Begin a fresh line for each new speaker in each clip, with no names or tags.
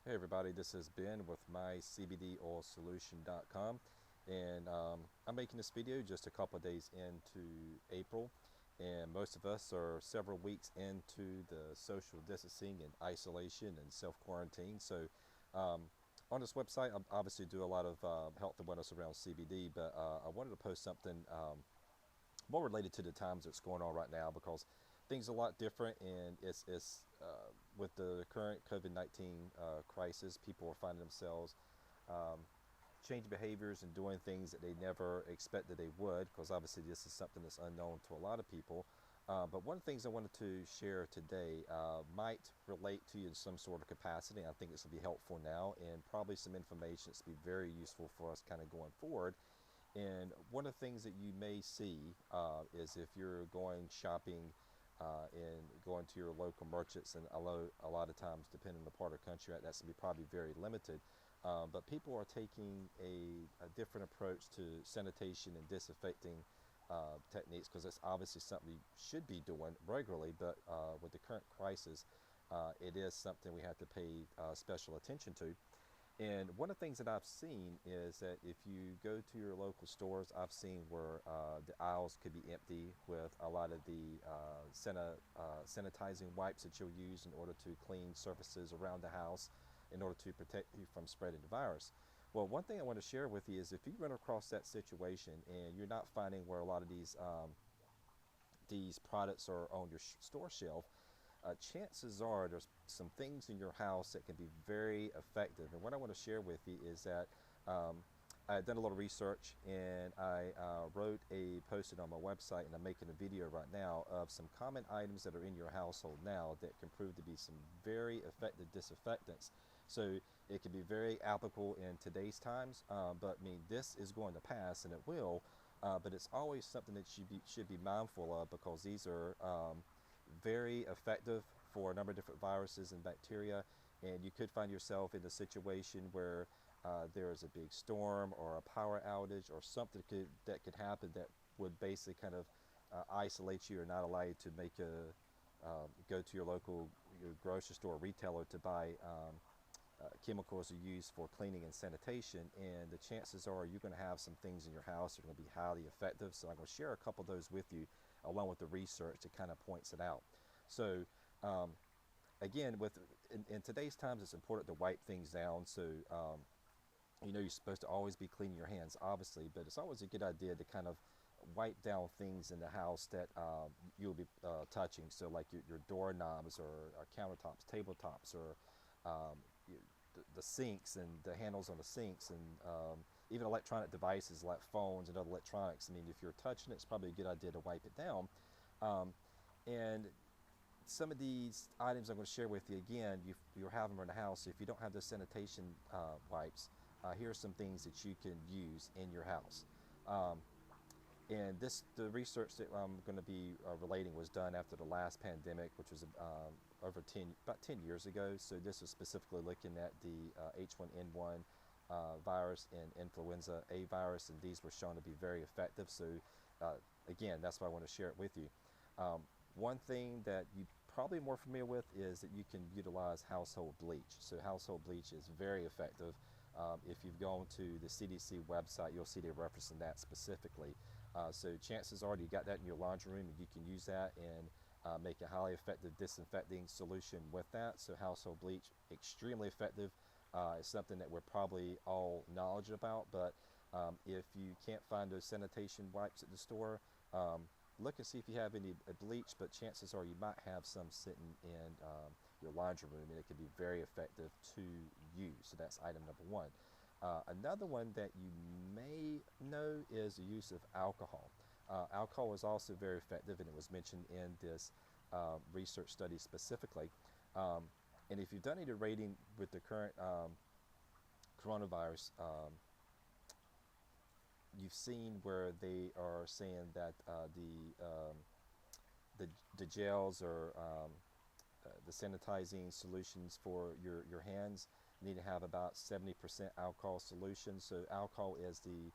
Hey everybody, this is Ben with mycbdoilsolution.com, and I'm making this video just a couple of days into April, and most of us are several weeks into the social distancing and isolation and self-quarantine. So on this website, I obviously do a lot of health awareness around CBD, but I wanted to post something more related to the times that's going on right now, because things are a lot different, and it's with the current COVID-19 crisis, people are finding themselves changing behaviors and doing things that they never expected they would, because obviously this is something that's unknown to a lot of people. But one of the things I wanted to share today might relate to you in some sort of capacity. I think this will be helpful now, and probably some information that's be very useful for us kind of going forward. And one of the things that you may see is if you're going shopping and going to your local merchants, and a lot of times, depending on the part of the country, that's going to be probably very limited. But people are taking a different approach to sanitation and disinfecting techniques, because it's obviously something you should be doing regularly. But with the current crisis, it is something we have to pay special attention to. And one of the things that I've seen is that if you go to your local stores, I've seen where the aisles could be empty with a lot of the sanitizing wipes that you'll use in order to clean surfaces around the house in order to protect you from spreading the virus. Well, one thing I want to share with you is if you run across that situation and you're not finding where a lot of these products are on your store shelf, chances are there's some things in your house that can be very effective. And what I want to share with you is that I've done a little research, and I wrote a posted on my website, and I'm making a video right now of some common items that are in your household now that can prove to be some very effective disinfectants. So it can be very applicable in today's times, but I mean, this is going to pass, and it will. But it's always something that you should be mindful of, because these are very effective for a number of different viruses and bacteria. And you could find yourself in a situation where there is a big storm or a power outage or something that could happen that would basically kind of isolate you or not allow you to make a go to your grocery store or retailer to buy chemicals are used for cleaning and sanitation. And the chances are you're going to have some things in your house that are going to be highly effective. So I'm going to share a couple of those with you, along with the research that kind of points it out. So again, in today's times, it's important to wipe things down. So you're supposed to always be cleaning your hands, obviously, but it's always a good idea to kind of wipe down things in the house that you'll be touching. So like your doorknobs or countertops, tabletops, or um, the sinks and the handles on the sinks, and even electronic devices like phones and other electronics. I mean, if you're touching it, it's probably a good idea to wipe it down. Um, and some of these items I'm going to share with you, again, you're having them in the house. So if you don't have those sanitation wipes, here are some things that you can use in your house. Um, and the research that I'm going to be relating was done after the last pandemic, which was about 10 years ago. So this was specifically looking at the H1N1 virus and influenza A virus, and these were shown to be very effective. So again, that's why I want to share it with you. One thing that you probably more familiar with is that you can utilize household bleach. So household bleach is very effective. If you've gone to the CDC website, you'll see they're referencing that specifically. So chances are you got that in your laundry room, and you can use that and make a highly effective disinfecting solution with that. So household bleach, extremely effective. It's something that we're probably all knowledgeable about, but if you can't find those sanitation wipes at the store, look and see if you have any bleach, but chances are you might have some sitting in your laundry room, and it can be very effective to use. So that's item number one. Another one that you may know is the use of alcohol. Alcohol is also very effective, and it was mentioned in this research study specifically. And if you've done any rating with the current coronavirus, you've seen where they are saying that the gels or the sanitizing solutions for your hands need to have about 70% alcohol solution. So alcohol is the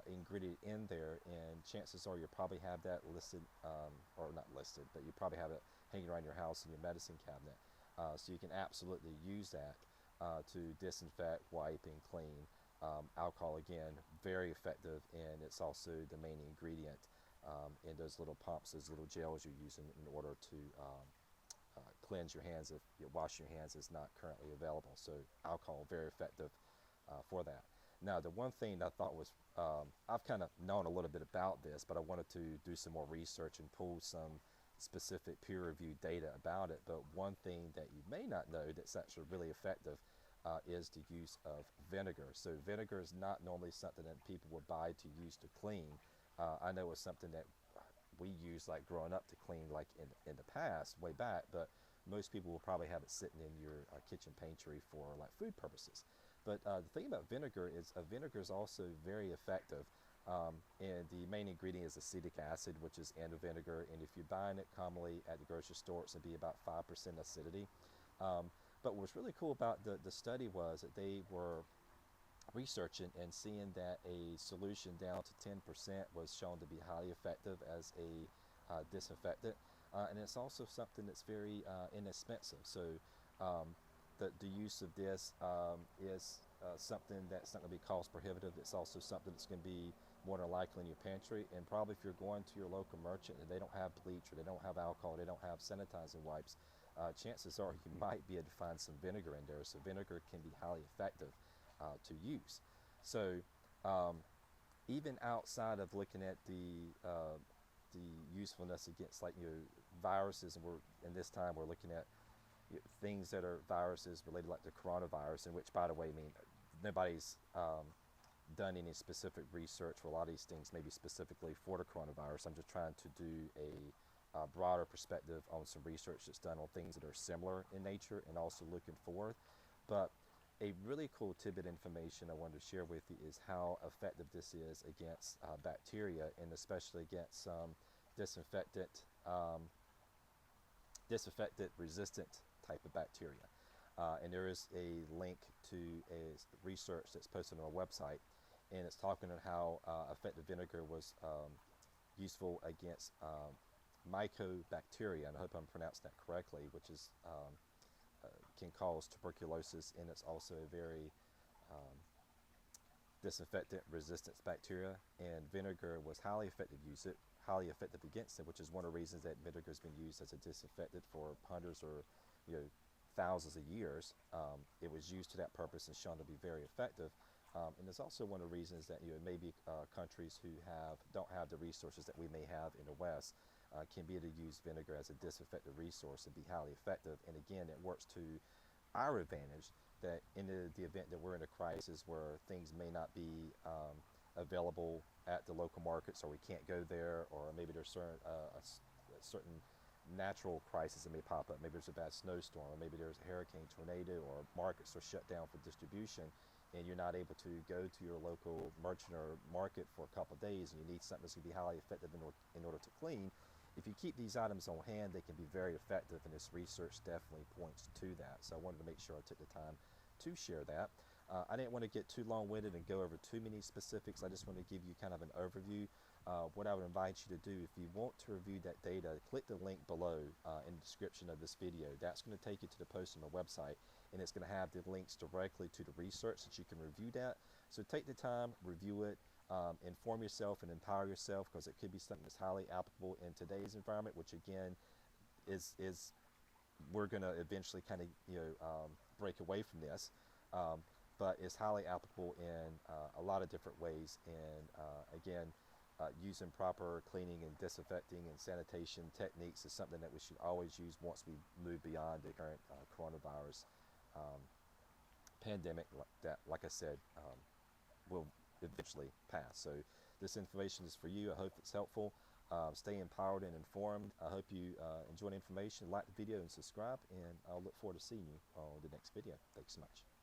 ingredient in there, and chances are you'll probably have that listed, or not listed, but you probably have it hanging around your house in your medicine cabinet. So you can absolutely use that. to disinfect, wipe, and clean. Alcohol, again, very effective, and it's also the main ingredient in those little pumps, those little gels you're using in order to cleanse your hands if you wash your hands is not currently available. So alcohol, very effective for that. Now, the one thing I thought was, I've kind of known a little bit about this, but I wanted to do some more research and pull some specific peer-reviewed data about it. But one thing that you may not know that's actually really effective is the use of vinegar. So vinegar is not normally something that people would buy to use to clean. I know it's something that we use like growing up to clean like in the past, way back, but most people will probably have it sitting in your kitchen pantry for like food purposes. But the thing about vinegar is also very effective. And the main ingredient is acetic acid, which is in the vinegar. And if you're buying it commonly at the grocery store, it's going to be about 5% acidity. But what's really cool about the study was that they were researching and seeing that a solution down to 10% was shown to be highly effective as a disinfectant. And it's also something that's very inexpensive. So the use of this is something that's not going to be cost prohibitive. It's also something that's going to be more than likely in your pantry. And probably if you're going to your local merchant and they don't have bleach or they don't have alcohol, they don't have sanitizing wipes, chances are you might be able to find some vinegar in there. So vinegar can be highly effective to use. So even outside of looking at the usefulness against viruses, and in this time we're looking at things that are viruses related like the coronavirus, in which, by the way, I mean, nobody's done any specific research for a lot of these things, maybe specifically for the coronavirus. I'm just trying to do a broader perspective on some research that's done on things that are similar in nature and also looking forward. But a really cool tidbit information I wanted to share with you is how effective this is against bacteria, and especially against disinfectant resistant type of bacteria. And there is a link to a research that's posted on our website, and it's talking on how effective vinegar was useful against mycobacteria, and I hope I'm pronouncing that correctly, which is can cause tuberculosis, and it's also a very disinfectant resistant bacteria, and vinegar was highly effective against it, which is one of the reasons that vinegar has been used as a disinfectant for hundreds or thousands of years. It was used to that purpose and shown to be very effective. And it's also one of the reasons that maybe countries who don't have the resources that we may have in the West can be able to use vinegar as a disinfectant resource and be highly effective. And again, it works to our advantage, that in the event that we're in a crisis where things may not be available at the local markets, or we can't go there, or maybe there's a certain natural crisis that may pop up. Maybe there's a bad snowstorm, or maybe there's a hurricane, tornado, or markets are shut down for distribution, and you're not able to go to your local merchant or market for a couple of days, and you need something that's going to be highly effective in order to clean. If you keep these items on hand, they can be very effective, and this research definitely points to that. So I wanted to make sure I took the time to share that. I didn't want to get too long-winded and go over too many specifics. I just want to give you kind of an overview. What I would invite you to do, if you want to review that data, click the link below in the description of this video. That's going to take you to the post on my website, and it's going to have the links directly to the research that you can review that. So take the time, review it, inform yourself and empower yourself, because it could be something that's highly applicable in today's environment, which again is we're going to eventually kind of break away from this, but it's highly applicable in a lot of different ways. And again, using proper cleaning and disinfecting and sanitation techniques is something that we should always use once we move beyond the current coronavirus pandemic that, like I said, will eventually pass. So this information is for you. I hope it's helpful. Stay empowered and informed. I hope you enjoy the information. Like the video and subscribe, and I'll look forward to seeing you on the next video. Thanks so much.